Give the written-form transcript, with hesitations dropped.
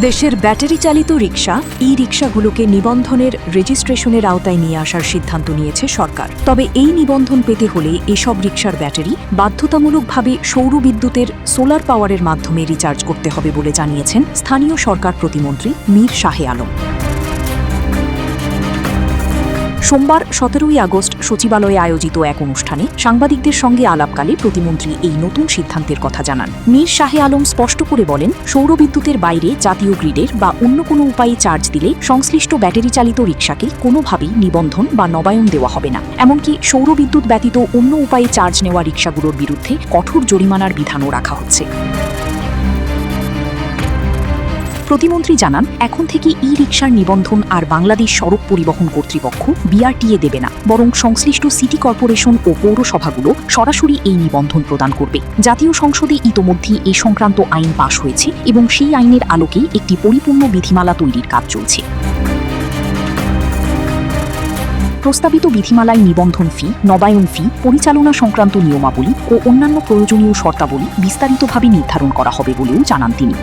দেশের ব্যাটারি চালিত রিকশা রিকশাগুলোকে নিবন্ধনের রেজিস্ট্রেশনের আওতায় নিয়ে আসার সিদ্ধান্ত নিয়েছে সরকার। তবে এই নিবন্ধন পেতে হলে এসব রিকশার ব্যাটারি বাধ্যতামূলকভাবে সৌর বিদ্যুতের সোলার পাওয়ারের মাধ্যমে রিচার্জ করতে হবে বলে জানিয়েছেন স্থানীয় সরকার প্রতিমন্ত্রী মীর শাহে আলম। সোমবার 17ই আগস্ট সচিবালয়ে আয়োজিত এক অনুষ্ঠানে সাংবাদিকদের সঙ্গে আলাপকালে প্রতিমন্ত্রী এই নতুন সিদ্ধান্তের কথা জানান। মীর শাহে আলম স্পষ্ট করে বলেন, সৌরবিদ্যুতের বাইরে জাতীয় গ্রিডের বা অন্য কোনো উপায়ে চার্জ দিলে সংশ্লিষ্ট ব্যাটারি চালিত রিকশাকে কোনোভাবেই নিবন্ধন বা নবায়ন দেওয়া হবে না। এমনকি সৌরবিদ্যুৎ ব্যতীত অন্য উপায়ে চার্জ নেওয়া রিকশাগুলোর বিরুদ্ধে কঠোর জরিমানার বিধানও রাখা হচ্ছে। প্রতিমন্ত্রী জানান, এখন থেকে রিকশার নিবন্ধন আর বাংলাদেশ সড়ক পরিবহন কর্তৃপক্ষ বিআরটিএ দেবে না, বরং সংশ্লিষ্ট সিটি কর্পোরেশন ও পৌরসভাগুলো সরাসরি এই নিবন্ধন প্রদান করবে। জাতীয় সংসদে ইতোমধ্যে এ সংক্রান্ত আইন পাশ হয়েছে এবং সেই আইনের আলোকেই একটি পরিপূর্ণ বিধিমালা তৈরির কাজ চলছে। প্রস্তাবিত বিধিমালায় নিবন্ধন ফি, নবায়ন ফি, পরিচালনা সংক্রান্ত নিয়মাবলী ও অন্যান্য প্রয়োজনীয় শর্তাবলী বিস্তারিতভাবে নির্ধারণ করা হবে বলেও জানান তিনি।